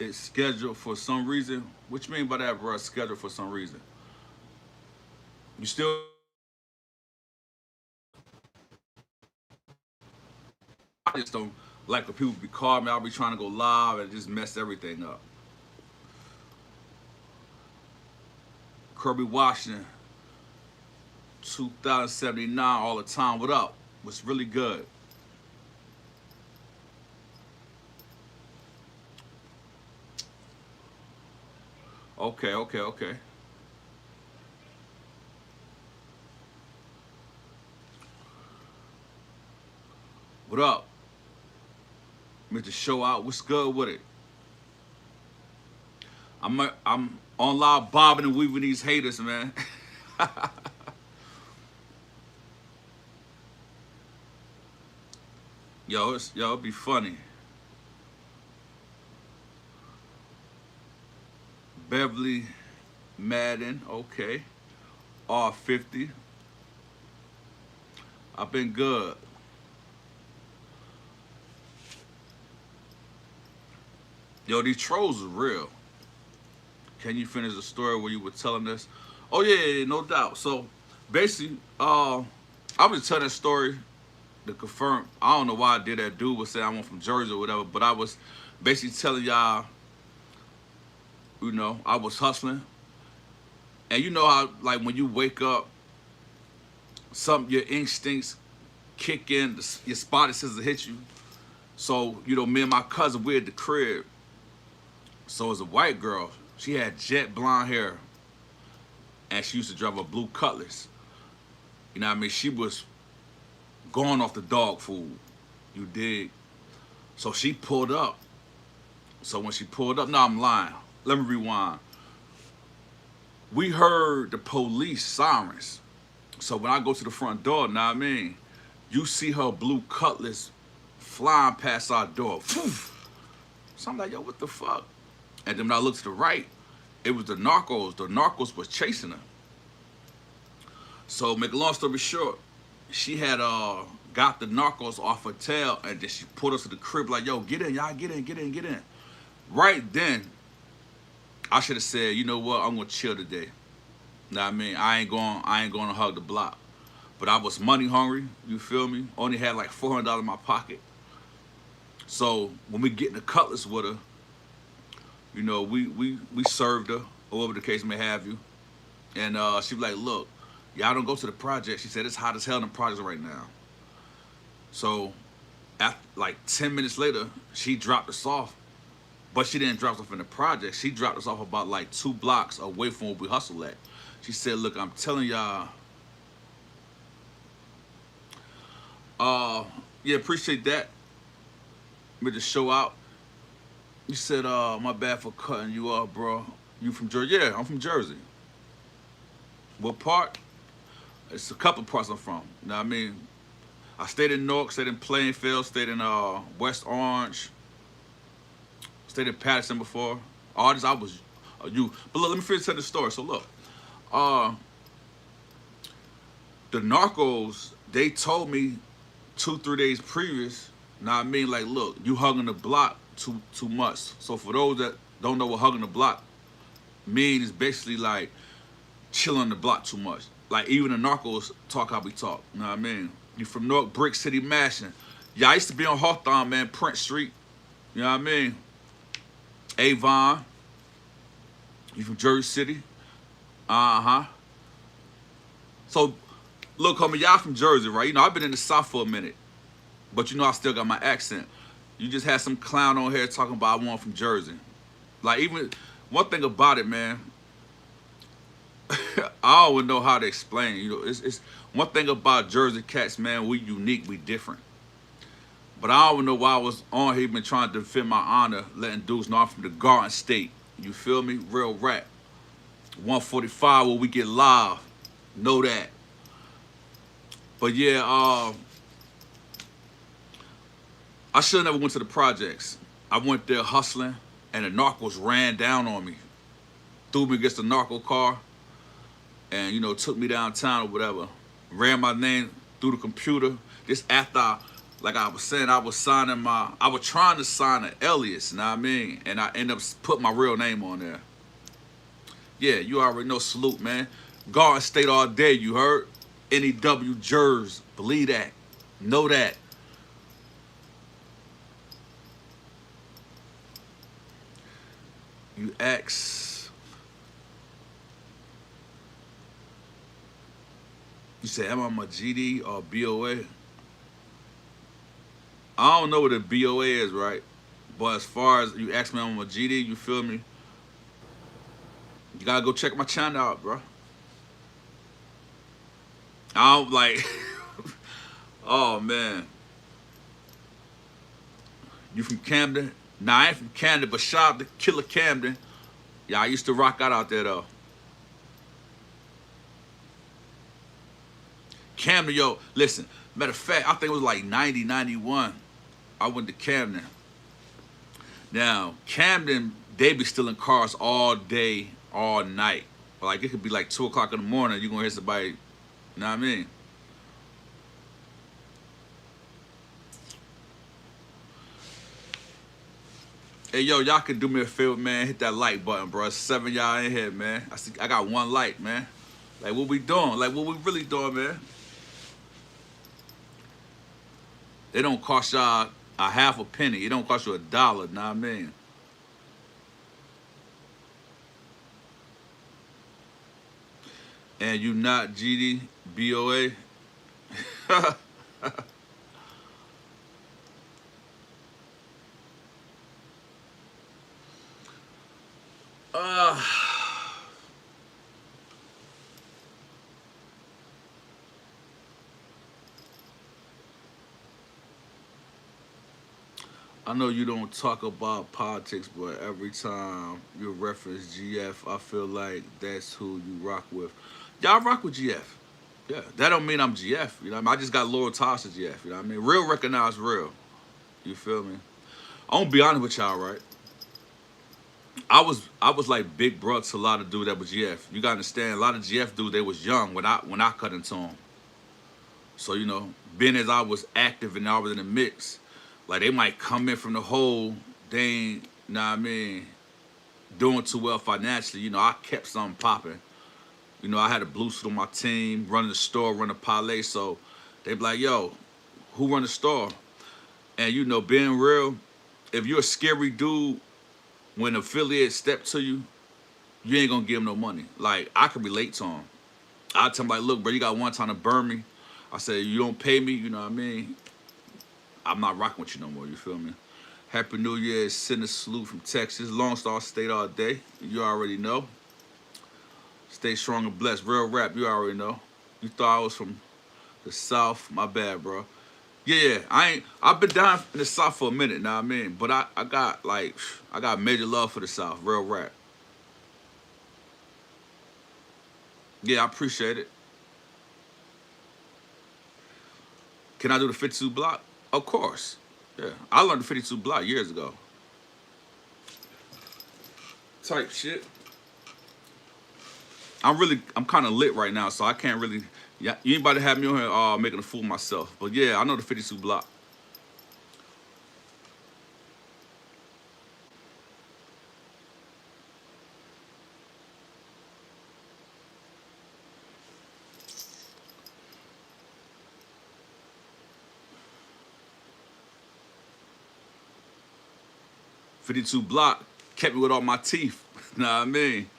It's scheduled for some reason. What you mean by that, bro? Scheduled for some reason. You still? I just don't like when people be calling me. I'll be trying to go live and just mess everything up. Kirby Washington, 2079 all the time. What up? What's really good? Okay, okay, okay. What up? Mr. Show Out. What's good with it? I'm on live bobbing and weaving these haters, man. It'd be funny. Beverly Madden, okay. R50. I've been good. Yo, these trolls are real. Can you finish the story where you were telling this? Oh yeah, no doubt. So basically, I was telling that story to confirm. I don't know why I did that. Dude was saying I'm from Jersey or whatever, but I was basically telling y'all, I was hustling. And you know how, like, when you wake up, your instincts kick in, your spotted senses hit you. So, me and my cousin, we at the crib. So it was a white girl. She had jet blonde hair. And she used to drive a blue Cutlass. You know what I mean? She was going off the dog food. You dig? So she pulled up. So when she pulled up, no, I'm lying. Let me rewind. We heard the police sirens. So when I go to the front door, know what I mean? You see her blue Cutlass flying past our door. So I'm like, yo, what the fuck? And then when I looked to the right, it was the narcos. The narcos was chasing her. So make a long story short, she had got the narcos off her tail, and then she pulled us to the crib like, yo, get in, y'all, get in, get in, get in. Right then, I should have said, you know what, I'm gonna chill today. Know what I mean? I ain't going to hug the block. But I was money hungry, you feel me? Only had like $400 in my pocket. So when we get in the Cutlass with her, we served her, or whatever the case may have you. And she was like, look, y'all don't go to the project. She said, it's hot as hell in the projects right now. So after, like 10 minutes later, she dropped us off. But she didn't drop us off in the project. She dropped us off about like 2 blocks away from where we hustle at. She said, look, I'm telling y'all. Yeah, appreciate that. Made the show out. You said, my bad for cutting you off, bro. You from Jersey? Yeah, I'm from Jersey. What part? It's a couple parts I'm from. You know what I mean? I stayed in Newark, stayed in Plainfield, stayed in West Orange, stayed in Patterson before. All this I was you. But look, let me finish telling the story. So look, the narcos, they told me 2-3 days previous. Now I mean, like, look, you hugging the block too much. So for those that don't know what hugging the block means, is basically like chilling the block too much. Like even the narcos talk how we talk. You know what I mean? You from North Brick City mashing. Yeah, I used to be on Hawthorne, man, Prince Street. You know what I mean? Avon. You from Jersey City? Uh-huh. So, look, homie, y'all from Jersey, right? I've been in the South for a minute. But I still got my accent. You just had some clown on here talking about I want from Jersey. Like, even, one thing about it, man, I don't know how to explain it. It's one thing about Jersey cats, man, we unique, we different. But I don't know why I was on here been trying to defend my honor, letting dudes know I'm from the Garden State. You feel me? Real rap. 145 where we get live. Know that. But yeah, I should have never went to the projects. I went there hustling, and the narcos ran down on me. Threw me against the narco car, and, took me downtown or whatever. Ran my name through the computer. This after like I was saying, I was trying to sign an alias, you know what I mean? And I ended up putting my real name on there. Yeah, you already know. Salute, man. Garden State all day, you heard? NEW Jers, believe that. Know that. You ask, you say, am I a GD or BOA? I don't know what a BOA is, right? But as far as you ask me, I'm a GD, you feel me? You gotta go check my channel out, bro. I don't like, oh man. You from Camden? Nah, I ain't from Camden, but shout out to Killer Camden. Yeah, I used to rock out there though. Camden, yo, listen, matter of fact, I think it was like 90, 91. I went to Camden. Now, Camden, they be stealing cars all day, all night. Like, it could be like 2 o'clock in the morning, you're gonna hear somebody, you know what I mean? Hey, yo, y'all can do me a favor, man. Hit that like button, bro. 7 y'all in here, man. I got 1 like, man. Like, what we doing? Like, what we really doing, man? It don't cost y'all a half a penny. It don't cost you $1, know what I mean? And you not GD, BOA? uh, I know you don't talk about politics, but every time you reference GF, I feel like that's who you rock with. Y'all rock with GF. Yeah, that don't mean I'm GF. You know what I mean? I just got loyal ties to GF. You know what I mean? Real recognize real. You feel me? I'm gonna be honest with y'all, right? I was like big brother to a lot of dudes that was GF. You gotta understand, a lot of GF dudes they was young when I cut into them. So you know, being as I was active and I was in the mix, like they might come in from the hole, they ain't, you know what I mean, doing too well financially. You know, I kept something popping. You know, I had a blue suit on my team, running the store, running a parlay. So they be like, yo, who run the store? And you know, being real, if you're a scary dude, when affiliates step to you, you ain't gonna give them no money. Like, I can relate to them. I tell them, like, look, bro, you got one time to burn me. I say, you don't pay me, you know what I mean? I'm not rocking with you no more, you feel me? Happy New Year, send a salute from Texas. Lone Star State all day. You already know. Stay strong and blessed. Real rap, you already know. You thought I was from the South, my bad, bro. Yeah, I've been down in the South for a minute now, I mean, but I got like, I got major love for the South, real rap. Yeah, I appreciate it. Can I do the 52 block? Of course. Yeah, I learned the 52 block years ago. Type shit. I'm kind of lit right now, so I can't really, yeah, you ain't about to have me on here making a fool of myself. But yeah, I know the 52 block. '52 block kept me with all my teeth. Know what I mean?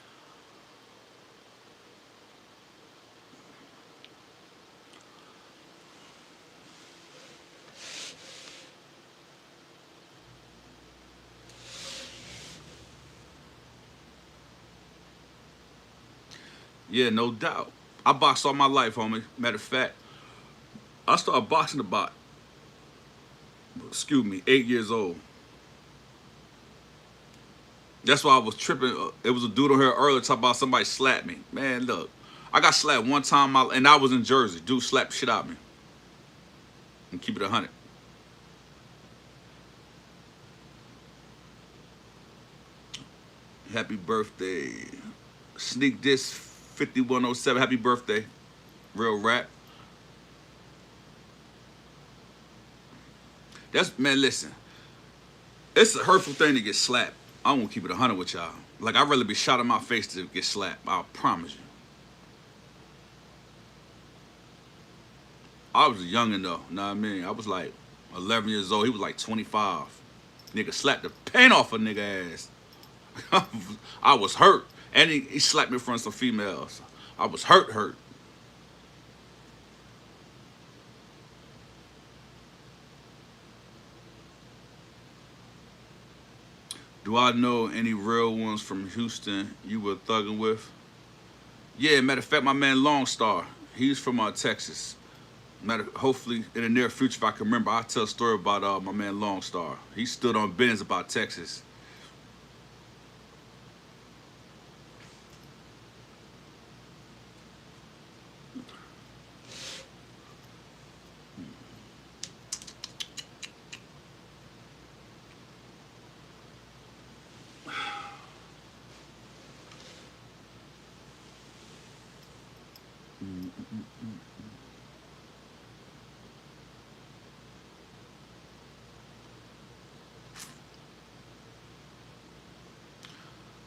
Yeah, no doubt. I boxed all my life, homie. Matter of fact, I started boxing about, excuse me, 8 years old. That's why I was tripping. It was a dude on here earlier talking about somebody slapped me. Man, look, I got slapped one time, and I was in Jersey. Dude slapped the shit out of me. And keep it 100. Happy birthday. Sneak this 5107. Happy birthday. Real rap. That's, man, listen. It's a hurtful thing to get slapped. I won't keep it 100 with y'all. Like, I'd rather be shot in my face to get slapped. I promise you. I was young enough, you know what I mean? I was like 11 years old. He was like 25. Nigga slapped the paint off a nigga ass. I was hurt. And he slapped me in front of some females. I was hurt. Do I know any real ones from Houston you were thugging with? Yeah, matter of fact, my man Long Star. He's from Texas. Hopefully in the near future, if I can remember, I'll tell a story about my man Long Star. He stood on business about Texas.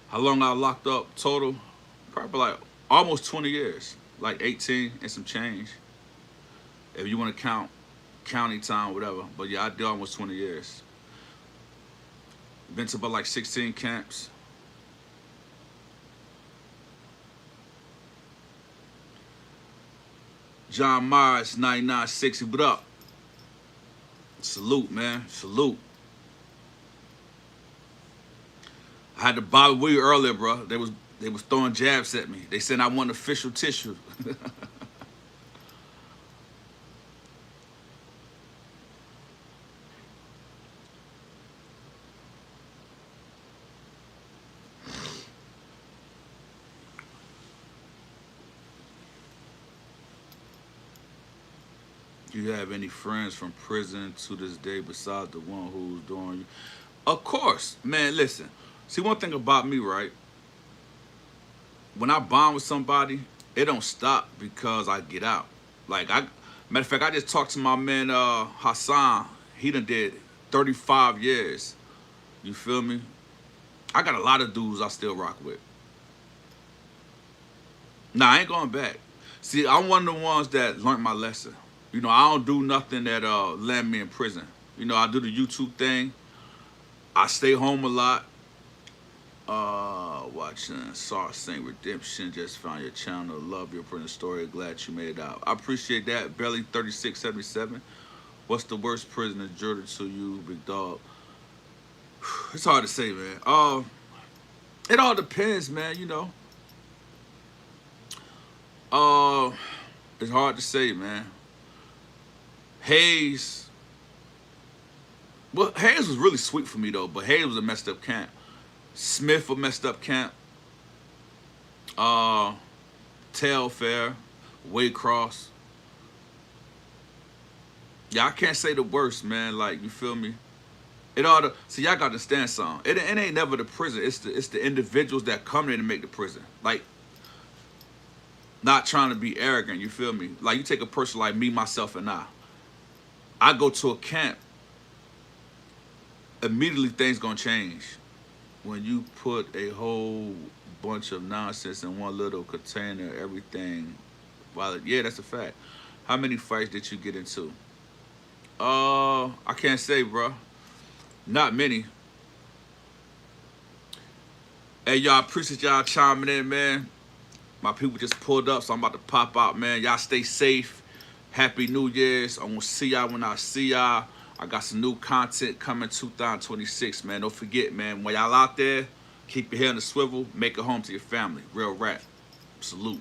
How long I locked up total? Probably like almost 20 years. Like 18 and some change. If you want to count county time, whatever. But yeah, I did almost 20 years. Been to about like 16 camps. John Myers, 9960, what up? Salute, man, salute. I had to bother with you earlier, bro. They was throwing jabs at me. They said I want official tissue. Do you have any friends from prison to this day besides the one who's doing you? Of course, man, listen. See, one thing about me, right? When I bond with somebody, it don't stop because I get out. Like, matter of fact, I just talked to my man Hassan. He done did 35 years. You feel me? I got a lot of dudes I still rock with. Nah, I ain't going back. See, I'm one of the ones that learned my lesson. You know, I don't do nothing that land me in prison. You know, I do the YouTube thing. I stay home a lot. Watching Saw Saint Redemption. Just found your channel. Love your prison story. Glad you made it out. I appreciate that. Belly 3677. What's the worst prison in Jordan to you, big dog? It's hard to say, man. It all depends, man. You know. It's hard to say, man. Hayes. Well, Hayes was really sweet for me though, but Hayes was a messed up camp. Smith a messed up camp. Telfair, Waycross. Yeah, I can't say the worst, man. Like, you feel me? It ought to see, y'all got to understand something. It ain't never the prison. It's the individuals that come in to make the prison. Like, not trying to be arrogant. You feel me? Like, you take a person like me, myself, and I go to a camp. Immediately things gonna change. When you put a whole bunch of nonsense in one little container, everything, well, yeah, that's a fact. How many fights did you get into? I can't say, bro. Not many. Hey, y'all, appreciate y'all chiming in, man. My people just pulled up, so I'm about to pop out, man. Y'all stay safe. Happy New Year's. I'm gonna see y'all when I see y'all. I got some new content coming 2026, man. Don't forget, man, when y'all out there, keep your head on the swivel, make it home to your family. Real rap. Salute.